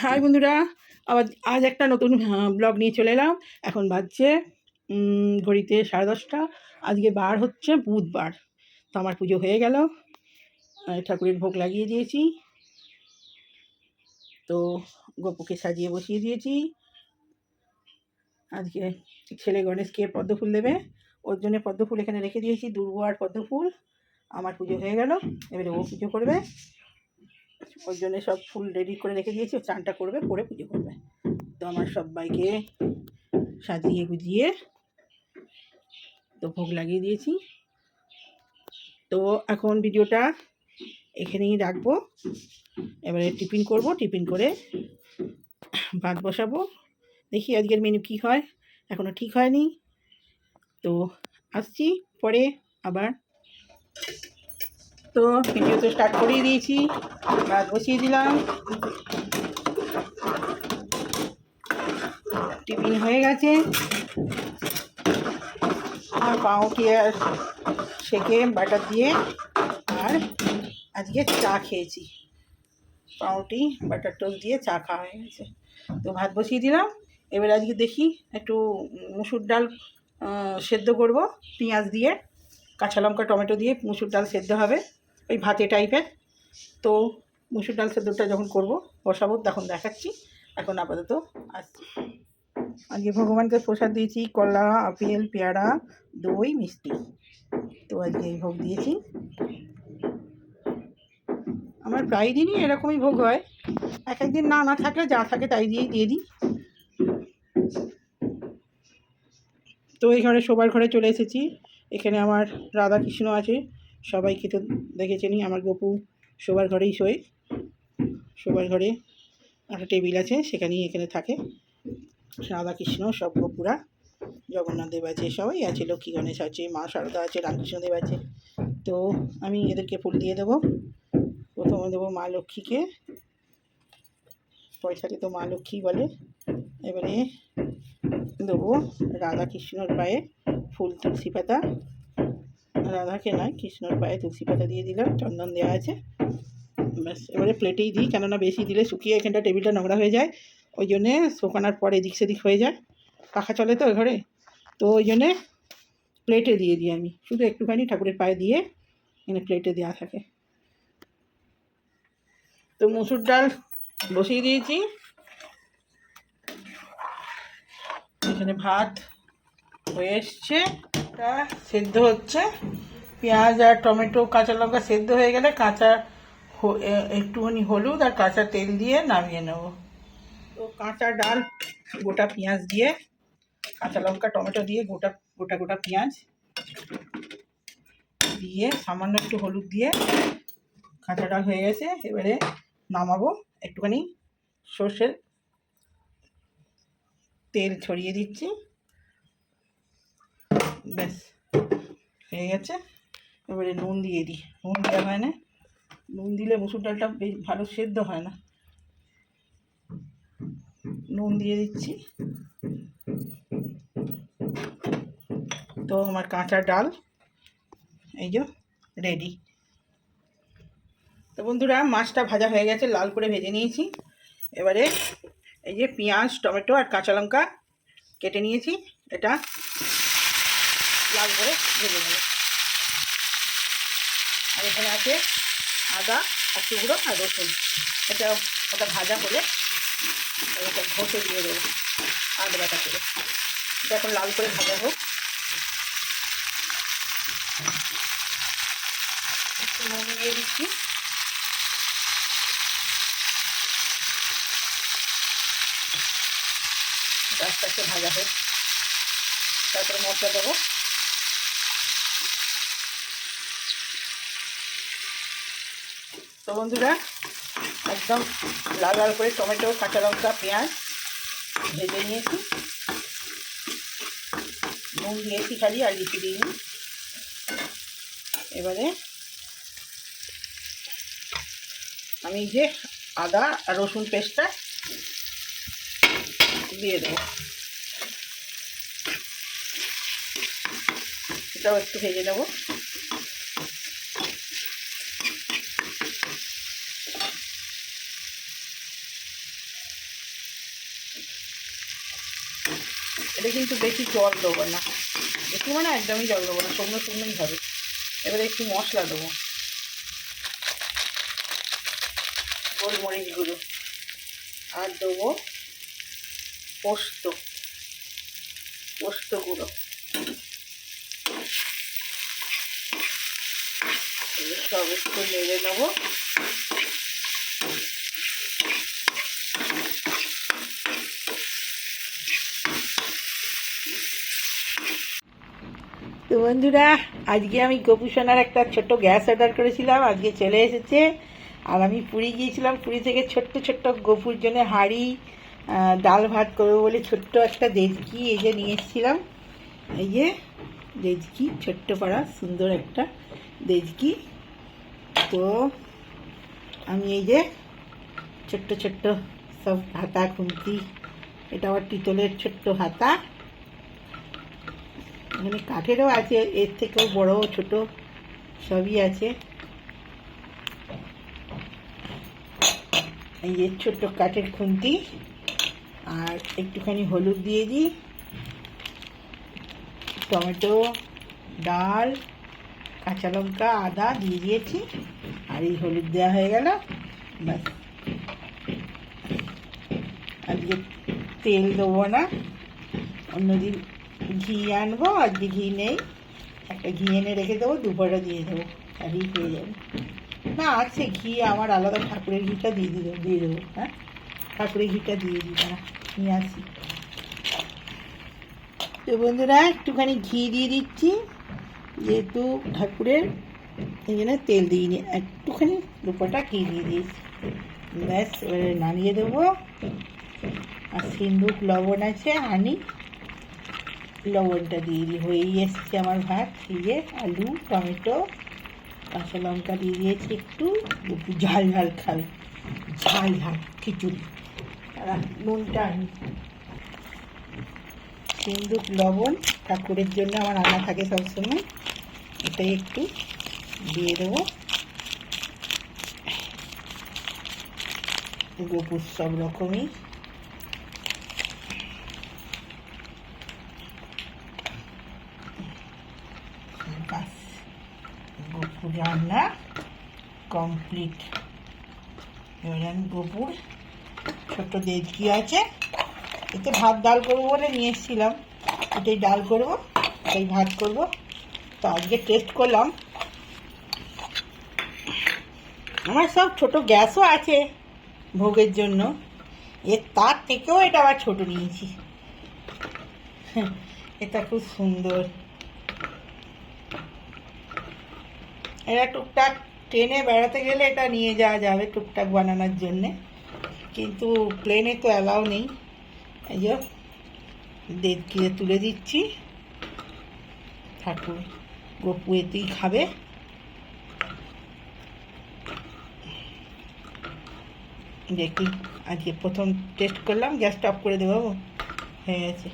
High বন্ধুরা, আবার আজ একটা নতুন ব্লগ নিয়ে চলে এলাম। এখন বাজছে ঘড়িতে 10:30। আজকে বার হচ্ছে বুধবার। তো আমার পুজো হয়ে গেল, ঠাকুরের ভোগ লাগিয়ে দিয়েছি। তো গোপুকে সাজিয়ে বসিয়ে দিয়েছি। আজকে ছেলে গণেশকে পদ্মফুল দেবে, ওর জন্য পদ্মফুল এখানে রেখে দিয়েছি, দুর্ব আর পদ্মফুল। আমার পুজো হয়ে গেল, এবারে ও পুজো করবে। ওর জন্য সব ফুল রেডি করে রেখে দিয়েছি, ও চানটা করবে, করে পুজো করবে। তো আমার সবাইকে সাজিয়ে গুজিয়ে তো ভোগ লাগিয়ে দিয়েছি। তো এখন ভিডিওটা এখানেই রাখবো। এবারে টিফিন করব, টিফিন করে ভাত বসাবো। দেখি আজকের মেনু কী হয়, এখনও ঠিক হয়নি। তো আসছি পরে আবার। তো ভিডিও তো স্টার্ট করেই দিয়েছি, ভাত বসিয়ে দিলাম। টিফিন হয়ে গেছে, আর পাউরুটি আর সেকে বাটার দিয়ে, আর আজকে চা খেয়েছি, পাউরুটি বাটার টোস্ট দিয়ে চা খাওয়া হয়ে গেছে। তো ভাত বসিয়ে দিলাম। এবার আজকে দেখি একটু মুসুর ডাল সেদ্ধ করব, পেঁয়াজ দিয়ে, কাঁচা লঙ্কা টমেটো দিয়ে মুসুর ডাল সেদ্ধ হবে, ওই ভাতে টাইপের। তো মুসুর ডাল সেদ্ধটা যখন করব বসাবো তখন দেখাচ্ছি। এখন আপাতত আসছি। আজকে ভগবানকে প্রসাদ দিয়েছি, কলা, আপেল, পেয়ারা, দই, মিষ্টি। তো আজকে এই ভোগ দিয়েছি। আমার প্রায় দিনই এরকমই ভোগ হয়, এক একদিন না থাকলে যা থাকে তাই দিয়ে দিই। তো এই ঘরে শোবার ঘরে চলে এসেছি। এখানে আমার রাধা কৃষ্ণ আছে, সবাইকে তো দেখেছেনই। আমার গপু শোবার ঘরেই শোয়, শোবার ঘরে একটা টেবিল আছে, সেখানেই এখানে থাকে রাধা কৃষ্ণ, সব গপুরা, জগন্নাথ দেব আছে, সবাই আছে, লক্ষ্মী গণেশ আছে, মা শারদা আছে, রামকৃষ্ণদেব আছে। তো আমি এদেরকে ফুল দিয়ে দেবো। প্রথমে দেবো মা লক্ষ্মীকে, পয়সাকে তো মা লক্ষ্মী বলে। এবারে দেবো রাধা কৃষ্ণর পায়ে ফুল, তুলসী পাতা, রাধাকে নয় কৃষ্ণর পায়ে তুলসী পাতা দিয়ে দিলাম, চন্দন দেওয়া আছে। ব্যাস, এবারে প্লেটেই দিই, কেননা বেশি দিলে শুকিয়ে এখানটা টেবিলটা নোংরা হয়ে যায়, ওই জন্যে শোকানোর পর এদিক সেদিক হয়ে যায়, পাখা চলে তো ঘরে, তো ওই জন্যে প্লেটে দিয়ে দিই আমি, শুধু একটুখানি ঠাকুরের পায়ে দিয়ে এখানে প্লেটে দেওয়া থাকে। তো মুসুর ডাল বসিয়ে দিয়েছি, এখানে ভাত হয়ে এসছে, তা সেদ্ধ হচ্ছে। পেঁয়াজ আর টমেটো কাঁচা লঙ্কা সেদ্ধ হয়ে গেলে একটুখানি হলুদ আর কাঁচা তেল দিয়ে নামিয়ে নেব। তো কাঁচা ডাল, গোটা পেঁয়াজ দিয়ে, কাঁচা লঙ্কা টমেটো দিয়ে, গোটা গোটা গোটা পেঁয়াজ দিয়ে, সামান্য একটু হলুদ দিয়ে কাঁচা ডাল হয়ে গেছে। এবারে নামাবো, একটুখানি সর্ষের তেল ছড়িয়ে দিচ্ছি, ব্যাস হয়ে গেছে। এবারে নুন দিয়ে দিই, নুন দেওয়া হয় না, নুন দিলে মুসুর ডালটা বেশ ভালো সেদ্ধ হয় না। নুন দিয়ে দিচ্ছি। তো আমার কাঁচা ডাল এই যে রেডি। তো বন্ধুরা, মাছটা ভাজা হয়ে গেছে, লাল করে ভেজে নিয়েছি। এবারে এই যে পেঁয়াজ টমেটো আর কাঁচা লঙ্কা কেটে নিয়েছি, এটা লাল করে ভেজে নেব। আর এখানে আছে আদা আর টুকরো আর রসুন, ওটা ভাজা করে এটা ঘষে দিয়ে দেবো আদা বাটা করে। এটা এখন লাল করে ভাজা হোক। একটু নুন দিয়ে দিচ্ছি, আস্তে আস্তে ভাজা হোক, তারপরে মশলা দেবো। তো বন্ধুরা, একদম লাল লাল করে টমেটো কাঁচা লঙ্কা পেঁয়াজ ভেজে নিয়েছি, নুন দিয়েছি খালি, আর কিছু দিইনি। এবারে আমি যে আদা আর রসুন পেস্টটা দিয়ে দেবো, এটাও একটু ভেজে নেব। এটা কিন্তু বেশি জল দেবো না, একটু মানে একদমই জল দেবো না, শুকনো শুকনোই হবে। এবারে একটু মশলা দেবো, গোলমরিচ গুঁড়ো, আর দেবো পোস্ত গুঁড়ো। সব একটু নেড়ে নেবো। তো বন্ধুরা, আজকে আমি গোপু সোনার একটা ছোট্ট গ্যাস অর্ডার করেছিলাম, আজকে চলে এসেছে। আর আমি পুরী গিয়েছিলাম, পুরী থেকে ছোট্ট ছোট্ট গোপুর জন্য হাঁড়ি ডাল ভাত করবো বলে ছোট্ট একটা দেজকি এই যে নিয়ে এসেছিলাম। এই যে দেজকি, ছোট্ট পাড়া সুন্দর একটা দেজকি। তো আমি এই যে ছোট্ট ছোট্ট সব হাতা খুন্তি, এটা আবার পিতলের ছোট্ট হাতা, মানে কাঠেরও আছে, এর থেকেও বড় ছোট সবই আছে। এই যে ছোট্ট কাঠের খুন্তি, আর একটুখানি হলুদ দিয়ে দিই, টমেটো, ডাল, কাঁচা লঙ্কা, আদা দিয়ে দিয়েছি, আর এই হলুদ দেওয়া হয়ে গেল। ব্যাস, আজকে তেল দেবো না, অন্যদিন ঘি আনবো, আজকে ঘি নেই, একটা ঘি এনে রেখে দেবো, দুপুরে দিয়ে দেবো, তাহলেই হয়ে যাবে। না আছে ঘি আমার আলাদা, ঠাকুরের ঘিটা দিয়ে দেবো। হ্যাঁ, ঠাকুরের ঘিটা দিয়ে দিই, না নিয়ে আসি। তো বন্ধুরা, একটুখানি ঘি দিয়ে দিচ্ছি, যেহেতু ঠাকুরের, এই জন্য তেল দিইনি, একটুখানি দুপোটা ঘি দিয়ে দিয়েছি। ব্যাস, এবারে নাড়িয়ে দেবো। আর সিন্দুক লবণ আছে, আনি লবণটা দিয়ে দিই। হয়েই এসছে আমার ভাত। দিয়ে আলু, টমেটো, কাঁচা লঙ্কা দিয়ে দিয়েছি, একটু ঝাল ঝাল খাবে, ঝাল ঝাল খিচুড়ি। আর নুনটা আনি, সিন্দুক লবণ ঠাকুরের জন্য আমার আনা থাকে সবসময়, এটাই একটু দিয়ে দেবো। গোপুর সব রকমই গোপুর রান্না কমপ্লিট। এবার আমি গোপুর ছোট্ট দেজকি আছে, এতে ভাত ডাল করবো বলে নিয়ে এসেছিলাম, এটাই ডাল করবো, এটাই ভাত করবো। তো আজকে টেস্ট করলাম, আমার সব ছোট গ্যাসও আছে ভোগের জন্য, তার থেকেও এটা আবার ছোট নিয়েছি। এটা খুব সুন্দর, এটা টুকটাক ট্রেনে বেড়াতে গেলে এটা নিয়ে যাওয়া যাবে টুকটাক বানানোর জন্যে, কিন্তু প্লেনে তো অ্যালাউ নেই। এই যে দেড়কিয়ে তুলে দিচ্ছি, ঠাকুর গোপু এতেই খাবে। দেখি, আজকে প্রথম টেস্ট করলাম, গ্যাসটা অফ করে দেবো, হয়ে গেছে।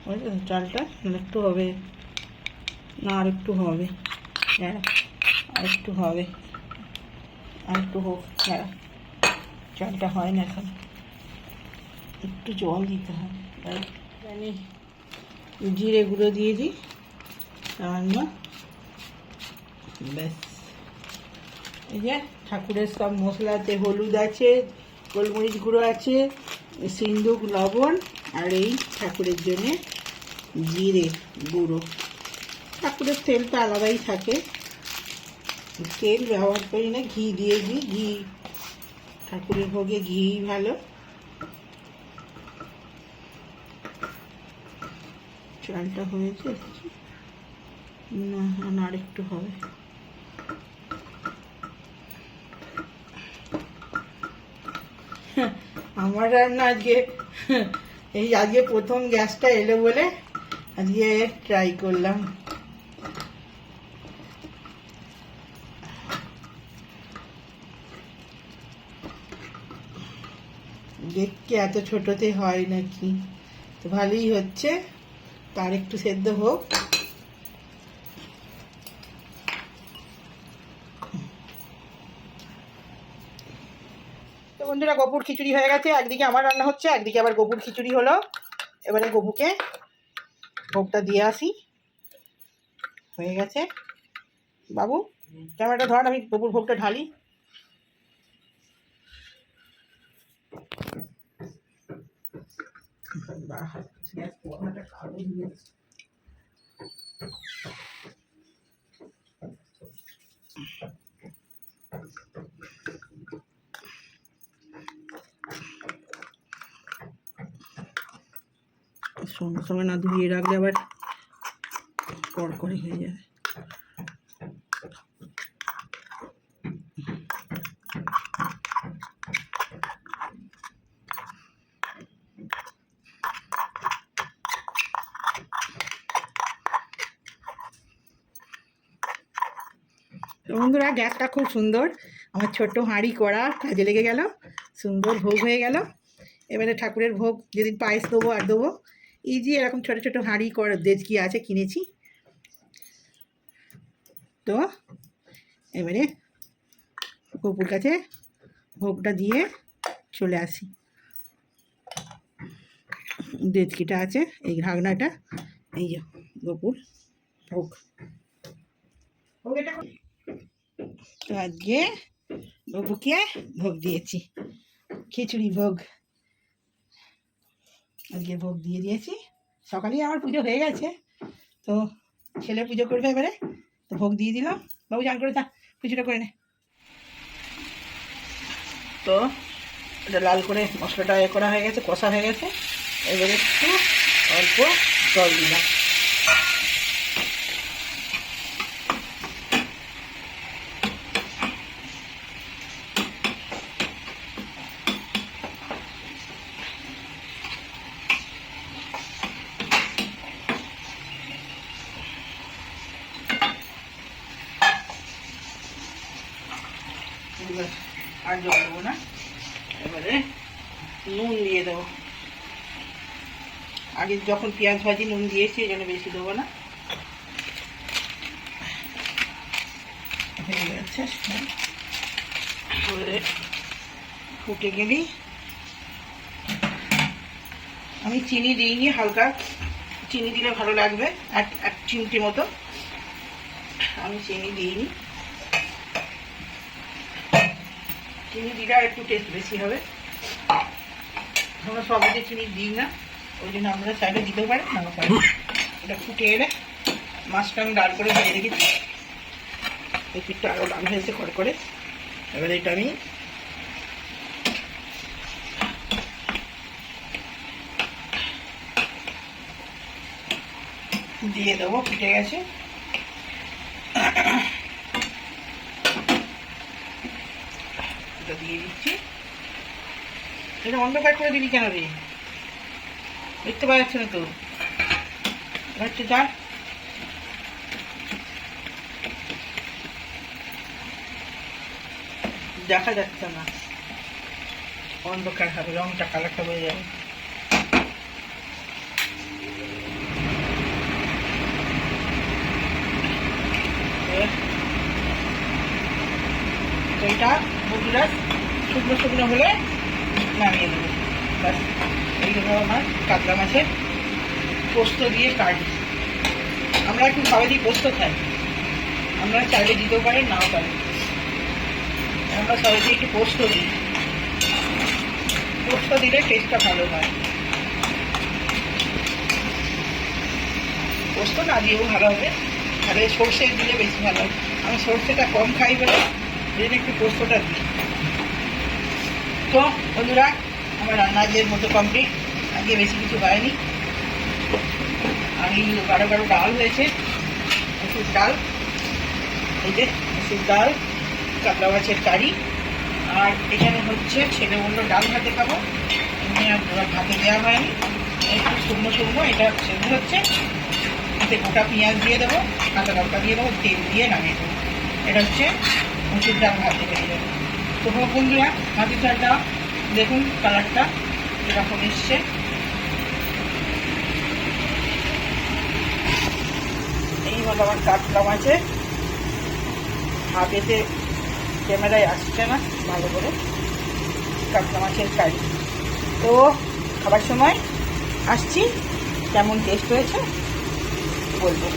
বুঝলেন, চালটা একটু হবে না, আর একটু হবে, হ্যাঁ আর একটু হবে, আর একটু হোক, হ্যাঁ চালটা হয় না এখন, একটু জল দিতে হয়। আমি জিরে গুঁড়ো দিয়ে দিই সামান্য, ব্যাস। এই যে ঠাকুরের সব মশলাতে হলুদ আছে, গোলমরিচ গুঁড়ো আছে, সিন্দুক লবণ, আর এই ঠাকুরের জন্যে জিরে গুঁড়ো। ঠাকুরের তেলটা আলাদাই থাকে, তেল ব্যবহার করি না, ঘি দিয়ে দিই, ঘি ঠাকুরের ভোগে ঘি ভালো। চালটা হয়েছে না, আর একটু হবে। আমার রান্না আজকে, এই আজকে প্রথম গ্যাসটা এলো বলে আজকে ট্রাই করলাম। দেখতে এত ছোটতে হয় নাকি, তো ভালোই হচ্ছে, তার একটু সেদ্ধ হোক। তো বন্ধুরা, গোপুর খিচুড়ি হয়ে গেছে, একদিকে আমার রান্না হচ্ছে, একদিকে আবার গোপুর খিচুড়ি হলো। এবারে গবুকে ভোগটা দিয়ে আসি। হয়ে গেছে। বাবু ক্যামেরাটা ধর, আমি গবুর ভোগটা ঢালি। সঙ্গে সঙ্গে না ধুয়ে রাখলে আবার কড়কড়ে হয়ে যাবে। বন্ধুরা গ্যাসটা খুব সুন্দর, আমার ছোট্ট হাঁড়ি কড়া কাজে লেগে গেল, সুন্দর ভোগ হয়ে গেল। এবারে ঠাকুরের ভোগ যেদিন পায়েস দেবো আর দেবো। এই যে এরকম ছোটো ছোটো হাঁড়ি কড়া দেজকি আছে, কিনেছি। তো এবারে গপুর কাছে ভোগটা দিয়ে চলে আসি। দেজকিটা আছে, এই ঢাকনাটা, এই যে গপুর ভোগ। তো আজকে গপুকে ভোগ দিয়েছি, খিচুড়ি ভোগ আজকে ভোগ দিয়ে দিয়েছি। সকালেই আমার পুজো হয়ে গেছে, তো ছেলে পুজো করবে এবারে, তো ভোগ দিয়ে দিলাম। বাবু চান করে যা, পুজোটা করে নে। তো এটা লাল করে মশলাটা করা হয়ে গেছে, কষা হয়ে গেছে। এবারে একটু অল্প জল দিলাম। আর জল দেবো না, এবারে নুন দিয়ে দেবো। আগে যখন পেঁয়াজ ভাজি নুন দিয়েছি, এই জন্য বেশি দেবো না। হয়ে গেছে, এবারে ফুটে গেলেই, আমি চিনি দিইনি, হালকা চিনি দিলে ভালো লাগবে, এক চিমটি মতো। আমি চিনি দিইনি, চিনি দিলে আর একটু টেস্ট বেশি হবে। আমরা সবজিতে চিনি দিই না, ওই জন্য আমরা চাইলে দিতেও পারি, নাও পারি। এটা ফুটে এলে মাছটা আমি ডাল করে ভেজে রেখেছি, এই পিঠটা আরও ডাল হয়েছে করে। এবারে এটা আমি দিয়ে দেবো, ফুটে গেছে। এটা দিয়ে দিচ্ছি। এটা অন্ধকার করে দিবি কেন রে? দেখতে পাওয়া যাচ্ছে না তো, হচ্ছে যা। দেখা যাচ্ছে না, অন্ধকার হবে, রংটা কালারটা হয়ে যাবে। এটা বন্ধুরা শুকনো শুকনো হলে নামিয়ে দেবো। ব্যাস, এই হলো আমার কাতলা মাছের পোস্ত দিয়ে কারি। আমরা একটু সবাই পোস্ত খাই, আমরা চাইলে দিতেও পারি, নাও পারি। আমরা সবাই একটু পোস্ত দিই, পোস্ত দিলে টেস্টটা ভালো হয়। পোস্ত না দিয়েও ভালো হবে, তাহলে সর্ষে দিলে বেশি ভালো হবে। আমি সর্ষেটা কম খাই বলে এই একটু পোস্তটা দিই। তো বন্ধুরা আমার রান্নার মতো কমপ্লিট, আজকে বেশি কিছু পাইনি। আমি গাঢ় ডাল হয়েছে, মসুর ডাল, এই যে মসুর ডাল, কাতলা মাছের কারি, আর এখানে হচ্ছে ছেলে বললো ডাল ভাতে খাবো, এমনি আর ভাতে দেওয়া হয়নি, একটু শুকনো শুকনো এটা সেদ্ধ হচ্ছে। এতে গোটা পেঁয়াজ দিয়ে দেবো, কাঁচা লঙ্কা দিয়ে দেবো, তেল দিয়ে নামিয়ে দেবো। এটা হচ্ছে মসুর ডাল ভাতে হয়ে যাবে। তো বন্ধুরা মাছের ডালটা দেখুন কালারটা এরকম এসছে। এই হলো আমার কাতলা মাছের, হাতেতে ক্যামেরায় আসছে না ভালো করে, কাতলা মাছের কারি। তো খাবার সময় আসছি, কেমন টেস্ট হয়েছে বলবো।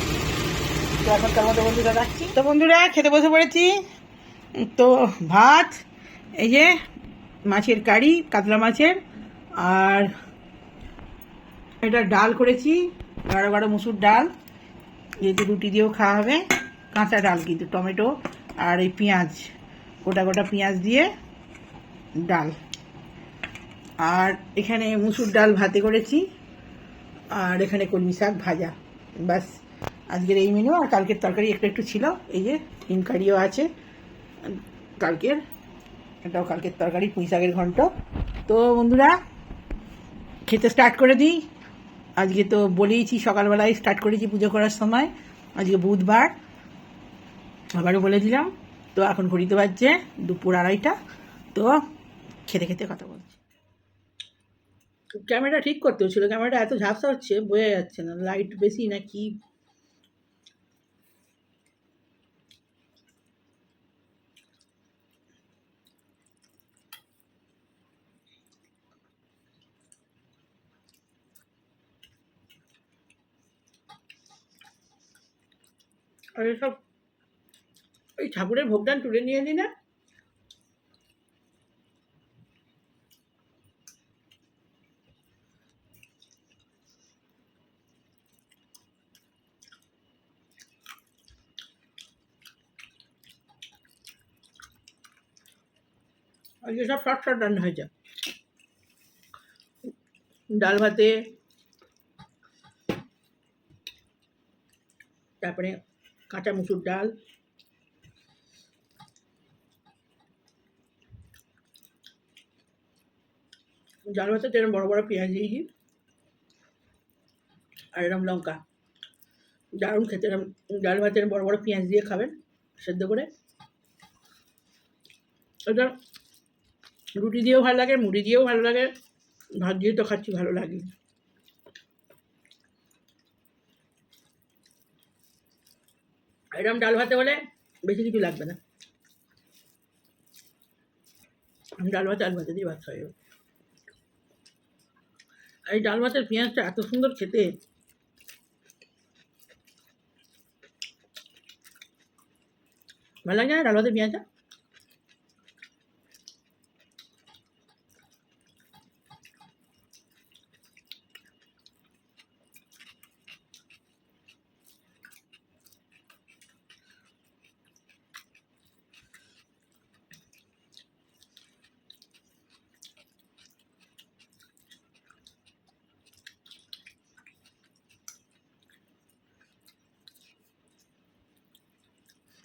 তো এখনকার মতো বন্ধুরা রাখছি। তো বন্ধুরা খেতে বসে পড়েছি। তো ভাত, এই যে মাছের কারি, কাতলা মাছের, আর এটা ডাল করেছি, গাঢ় গাঢ় মুসুর ডাল, যেহেতু রুটি দিয়েও খাওয়া হবে। কাঁচা ডাল কিন্তু, টমেটো আর এই পেঁয়াজ, গোটা গোটা পেঁয়াজ দিয়ে ডাল। আর এখানে মুসুর ডাল ভাতে করেছি, আর এখানে কলমি শাক ভাজা। ব্যাস, আজকের এই মেনু। আর কালকের তরকারি একটু একটু ছিল, এই যে ডিম কারিও আছে কালকের, এটাও কালকের তরকারি, পুঁই শাকের ঘন্ট। তো বন্ধুরা খেতে স্টার্ট করে দিই। আজকে তো বলেইছি সকালবেলায় স্টার্ট করেছি পুজো করার সময়, আজকে বুধবার, আবারও বলে দিলাম। তো এখন ঘড়িতে বাজছে 2:30। তো খেতে খেতে কথা বলছি। ক্যামেরা ঠিক করতে হচ্ছিল, ক্যামেরাটা এত ঝাপসা হচ্ছে, বোঝা যাচ্ছে না লাইট বেশি না কি। আর এসব ওই ঠাকুরের ভোগদান তুলে নিয়ে নি না, আজকে সব শর্ট শর্ট রান্না হয়েছে। ডাল ভাতে, তারপরে কাঁচা মুসুর ডাল, ডাল ভাতে এরকম বড় বড় পেঁয়াজ দিয়েছি, আর এরকম লঙ্কা, দারুণ খেতে। এরকম ডাল ভাতের বড় বড় পেঁয়াজ দিয়ে খাবেন সেদ্ধ করে, ওটা রুটি দিয়েও ভালো লাগে, মুড়ি দিয়েও ভালো লাগে, ভাত দিয়ে তো খাচ্ছি ভালো লাগে। এরকম ডাল ভাতে হলে বেশি কিছু লাগবে না, ডাল ভাতে আলু ভাতে দিয়ে ভাত খাই। আর এই ডাল ভাতের পেঁয়াজটা এত সুন্দর খেতে, ভালো লাগে না ডাল ভাতের পেঁয়াজটা।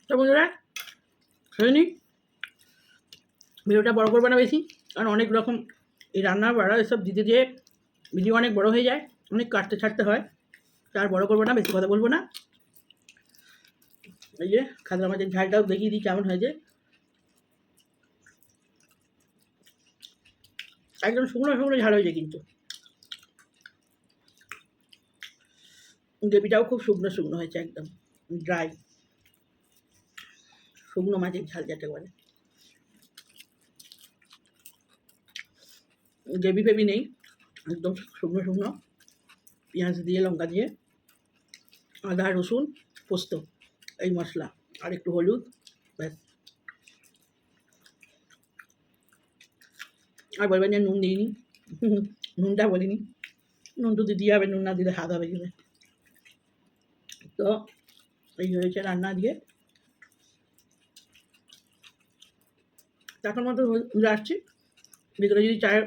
তো বন্ধুরা খেয়ে নিই, ভিডিওটা বড় করবে না বেশি, কারণ অনেক রকম এই রান্না বাড়া এসব দিতে দিয়ে ভিডিও অনেক বড় হয়ে যায়, অনেক কাটতে ছাড়তে হয়। তার বড় করবো না, বেশি কথা বলবো না। এই যে খাদা মাছের ঝালটাও দেখিয়ে দিই কেমন হয়েছে, একদম শুকনো শুকনো ঝাল হয়েছে, কিন্তু গ্রেভিটাও খুব শুকনো শুকনো হয়েছে, একদম ড্রাই শুকনো মাছের ঝাল যেটা বলে। গ্রেভি ফেভি নেই, একদম শুকনো শুকনো, পেঁয়াজ দিয়ে লঙ্কা দিয়ে, আদা রসুন পোস্ত, এই মশলা, আর একটু হলুদ, ব্যাস। আর বলবেন যে নুন দিইনি, নুনটা বলিনি, নুন তো দিতে হবে, নুন না দিলে হাত হবে গেলে। তো এই হয়েছে রান্না দিয়ে। এখন মতো আসছি, ভিতরে যদি চায়ের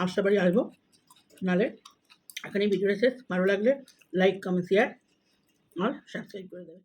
আসতে পারি আসবো, নাহলে এখানেই ভিডিওটা শেষ। ভালো লাগলে লাইক কমেন্ট শেয়ার আর সাবস্ক্রাইব করে দেবে।